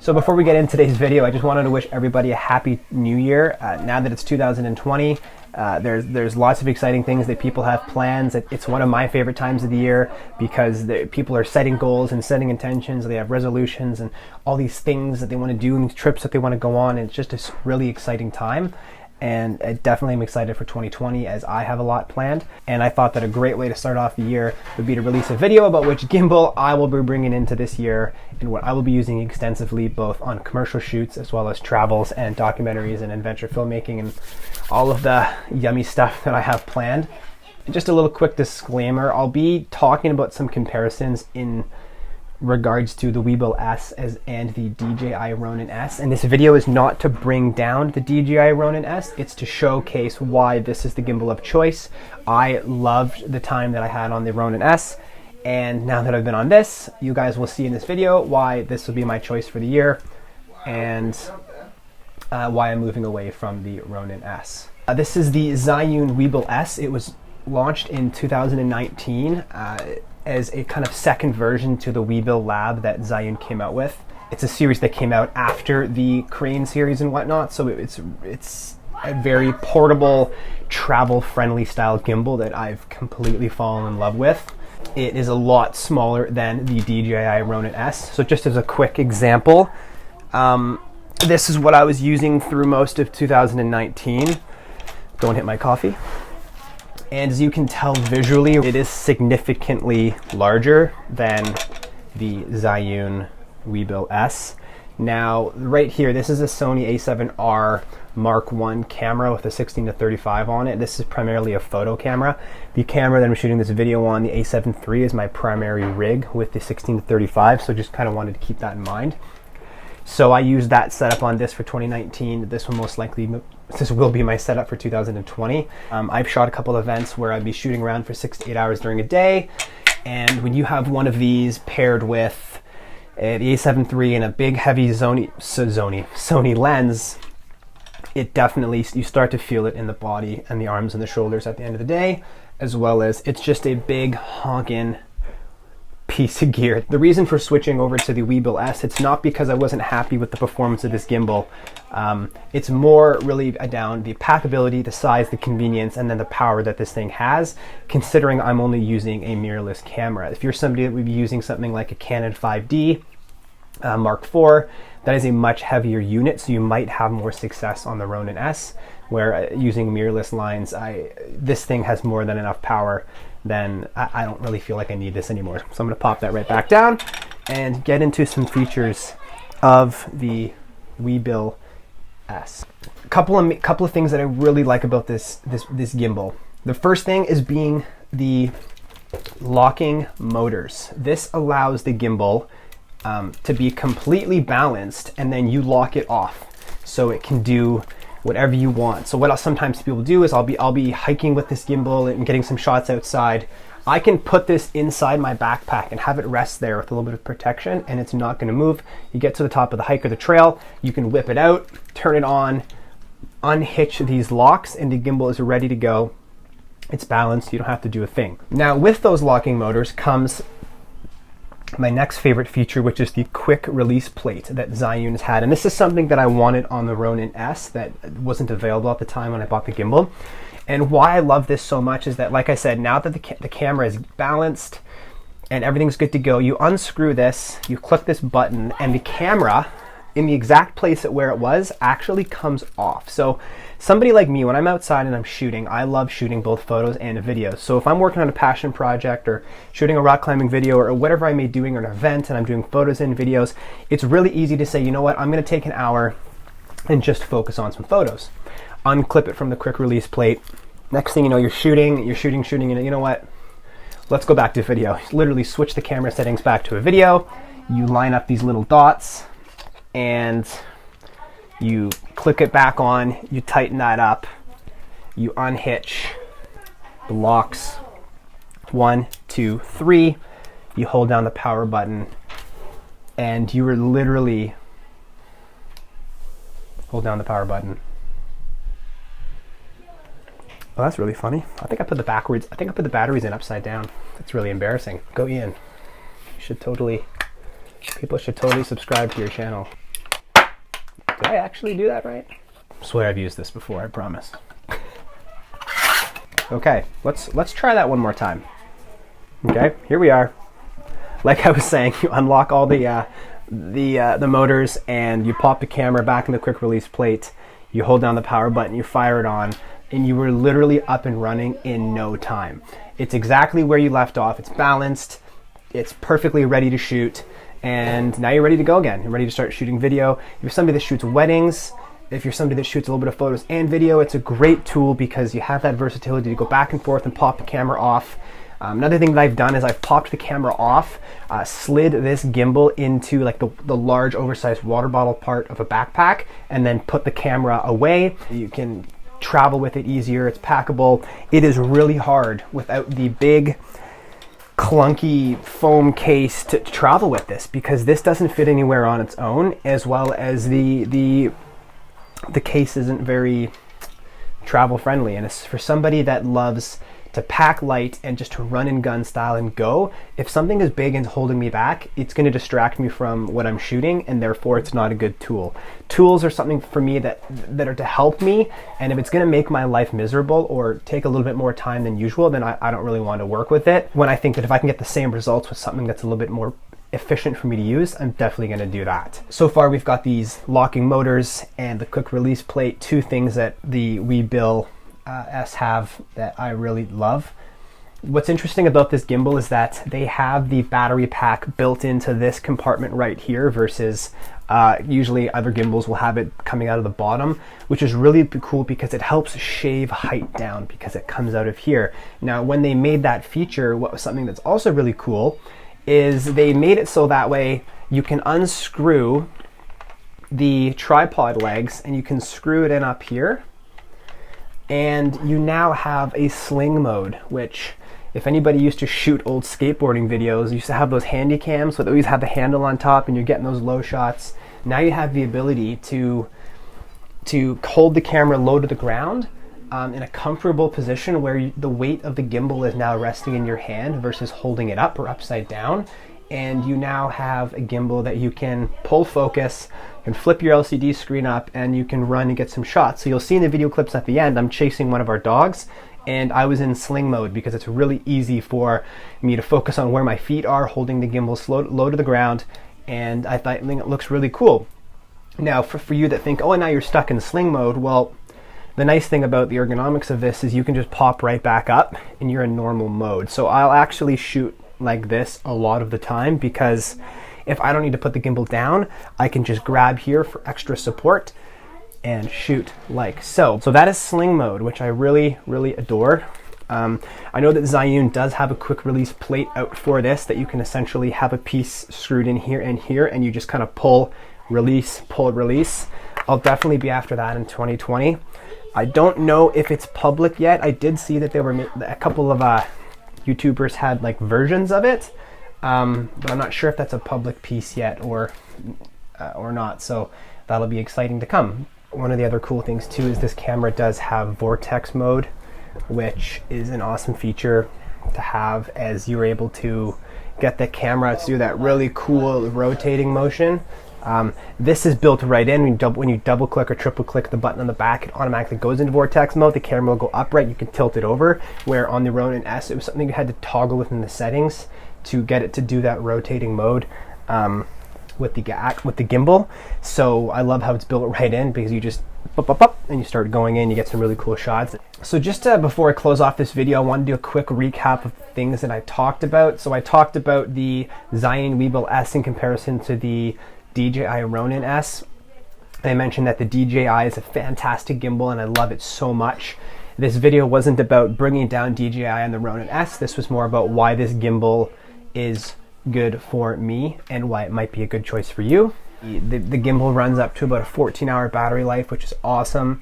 So before we get into today's video, I just wanted to wish everybody a happy new year. Now that it's 2020, there's lots of exciting things that people have plans. It's one of my favorite times of the year because people are setting goals and setting intentions. They have resolutions and all these things that they want to do and these trips that they want to go on. And it's just a really exciting time. And I definitely am excited for 2020 as I have a lot planned. And I thought that a great way to start off the year would be to release a video about which gimbal I will be bringing into this year and what I will be using extensively both on commercial shoots as well as travels and documentaries and adventure filmmaking and all of the yummy stuff that I have planned. And just a little quick disclaimer, I'll be talking about some comparisons in regards to the Weebill-S and the DJI Ronin S. And this video is not to bring down the DJI Ronin S, it's to showcase why this is the gimbal of choice. I loved the time that I had on the Ronin S, and now that I've been on this, you guys will see in this video why this will be my choice for the year and why I'm moving away from the Ronin S. This is the Zhiyun Weebill-S. It was launched in 2019 as a kind of second version to the Weebill Lab that Zhiyun came out with. It's a series that came out after the Crane series and whatnot, so it's a very portable, travel-friendly style gimbal that I've completely fallen in love with. It is a lot smaller than the DJI Ronin S. So just as a quick example, this is what I was using through most of 2019. Don't hit my coffee. And as you can tell visually, it is significantly larger than the Zhiyun Weebill-S. Now, right here, this is a Sony A7iii Mark I camera with a 16-35 on it. This is primarily a photo camera. The camera that I'm shooting this video on, the A7 III, is my primary rig with the 16-35, so just kind of wanted to keep that in mind. So I used that setup on this for 2019. This will be my setup for 2020. I've shot a couple of events where I'd be shooting around for 6 to 8 hours during a day. And when you have one of these paired with the A7 III and a big heavy Sony lens, it definitely, you start to feel it in the body and the arms and the shoulders at the end of the day, as well as it's just a big honkin' piece of gear. The reason for switching over to the Weebill-S, it's not because I wasn't happy with the performance of this gimbal. It's more really down the packability, the size, the convenience, and then the power that this thing has, considering I'm only using a mirrorless camera. If you're somebody that would be using something like a Canon 5D Mark IV, that is a much heavier unit, so you might have more success on the Ronin S, where using mirrorless lines, this thing has more than enough power. Then I don't really feel like I need this anymore. So I'm going to pop that right back down and get into some features of the Weebill-S. A couple of things that I really like about this gimbal. The first thing is being the locking motors. This allows the gimbal to be completely balanced, and then you lock it off so it can do whatever you want. So what sometimes people do is I'll be hiking with this gimbal and getting some shots outside. I can put this inside my backpack and have it rest there with a little bit of protection, and it's not going to move. You get to the top of the hike or the trail, you can whip it out, turn it on, unhitch these locks, and the gimbal is ready to go. It's balanced, you don't have to do a thing. Now with those locking motors comes my next favorite feature, which is the quick release plate that Zhiyun has had. And this is something that I wanted on the Ronin S that wasn't available at the time when I bought the gimbal. And why I love this so much is that, like I said, now that the camera is balanced and everything's good to go, you unscrew this, you click this button, and the camera in the exact place where it was actually comes off. So somebody like me, when I'm outside and I'm shooting, I love shooting both photos and videos. So if I'm working on a passion project or shooting a rock climbing video or whatever I may be doing, or an event, and I'm doing photos and videos, it's really easy to say, you know what, I'm going to take an hour and just focus on some photos. Unclip it from the quick release plate. Next thing you know, you're shooting, and you know what, let's go back to video. Literally switch the camera settings back to a video. You line up these little dots and you click it back on, you tighten that up, you unhitch the locks, 1, 2, 3, you hold down the power button, and you are literally hold down the power button. Oh, that's really funny. I think I put the batteries in upside down. That's really embarrassing. Go Ian. People should totally subscribe to your channel. I actually do that right? I swear I've used this before, I promise. Okay, let's try that one more time. Okay, here we are. Like I was saying, you unlock all the motors and you pop the camera back in the quick release plate. You hold down the power button, you fire it on, and you were literally up and running in no time. It's exactly where you left off. It's balanced. It's perfectly ready to shoot. And now you're ready to go again. You're ready to start shooting video. If you're somebody that shoots weddings, if you're somebody that shoots a little bit of photos and video, it's a great tool because you have that versatility to go back and forth and pop the camera off. Another thing that I've done is I've popped the camera off, slid this gimbal into like the large oversized water bottle part of a backpack, and then put the camera away. You can travel with it easier, it's packable. It is really hard without the big clunky foam case to travel with this, because this doesn't fit anywhere on its own, as well as the case isn't very travel friendly. And it's for somebody that loves to pack light and just to run and gun style and go. If something is big and holding me back, it's going to distract me from what I'm shooting, and therefore it's not a good tool. Tools are something for me that are to help me, and if it's going to make my life miserable or take a little bit more time than usual, then I don't really want to work with it. When I think that if I can get the same results with something that's a little bit more efficient for me to use, I'm definitely going to do that. So far we've got these locking motors and the quick release plate, two things that the Weebill-S have that I really love. What's interesting about this gimbal is that they have the battery pack built into this compartment right here versus usually other gimbals will have it coming out of the bottom, which is really cool because it helps shave height down because it comes out of here. Now, when they made that feature, what was something that's also really cool is they made it so that way you can unscrew the tripod legs and you can screw it in up here, and you now have a sling mode, which if anybody used to shoot old skateboarding videos, you used to have those handy cams, so they always have the handle on top and you're getting those low shots. Now you have the ability to hold the camera low to the ground in a comfortable position where the weight of the gimbal is now resting in your hand versus holding it up or upside down. And you now have a gimbal that you can pull focus, you can flip your LCD screen up, and you can run and get some shots. So you'll see in the video clips at the end, I'm chasing one of our dogs, and I was in sling mode because it's really easy for me to focus on where my feet are, holding the gimbal low to the ground, and I think it looks really cool. Now, for you that think, oh, now you're stuck in sling mode, well, the nice thing about the ergonomics of this is you can just pop right back up and you're in normal mode. So I'll actually shoot like this a lot of the time because if I don't need to put the gimbal down, I can just grab here for extra support and shoot like so. So that is sling mode, which I really, really adore. I know that Zhiyun does have a quick release plate out for this that you can essentially have a piece screwed in here and you just kind of pull, release, pull, release. I'll definitely be after that in 2020. I don't know if it's public yet. I did see that there were a couple of YouTubers had like versions of it, but I'm not sure if that's a public piece yet or not. So that'll be exciting to come. One of the other cool things too is this camera does have vortex mode, which is an awesome feature to have, as you're able to get the camera to do that really cool rotating motion. This is built right in. When you double click or triple click the button on the back, it automatically goes into vortex mode. The camera will go upright. You can tilt it over, where on the Ronin S, it was something you had to toggle within the settings to get it to do that rotating mode with the gimbal. So I love how it's built right in because you just up, and you start going in, you get some really cool shots. So just before I close off this video, I want to do a quick recap of things that I talked about. So I talked about the Zhiyun Weebill-S in comparison to the DJI Ronin S. I mentioned that the DJI is a fantastic gimbal and I love it so much. This video wasn't about bringing down DJI and the Ronin S. This was more about why this gimbal is good for me and why it might be a good choice for you. The gimbal runs up to about a 14-hour battery life, which is awesome,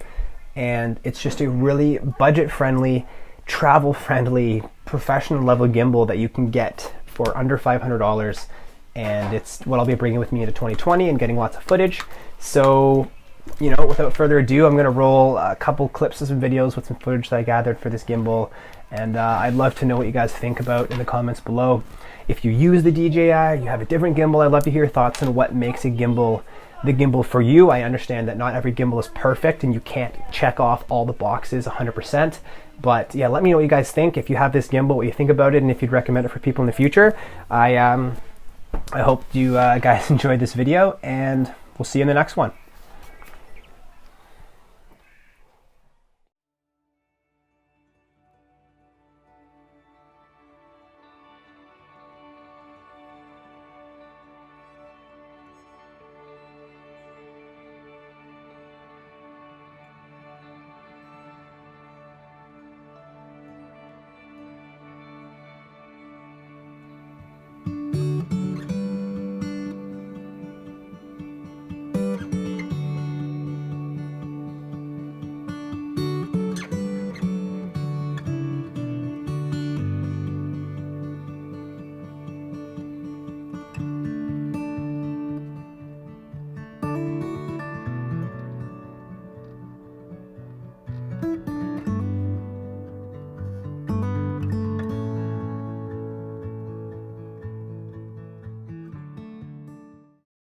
and it's just a really budget-friendly, travel-friendly, professional-level gimbal that you can get for under $500, and it's what I'll be bringing with me into 2020 and getting lots of footage. So, you know, without further ado, I'm going to roll a couple clips of some videos with some footage that I gathered for this gimbal, and I'd love to know what you guys think about in the comments below. If you use the DJI, you have a different gimbal, I'd love to hear your thoughts on what makes a gimbal the gimbal for you. I understand that not every gimbal is perfect and you can't check off all the boxes 100%. But yeah, let me know what you guys think. If you have this gimbal, what you think about it, and if you'd recommend it for people in the future. I hope you guys enjoyed this video, and we'll see you in the next one.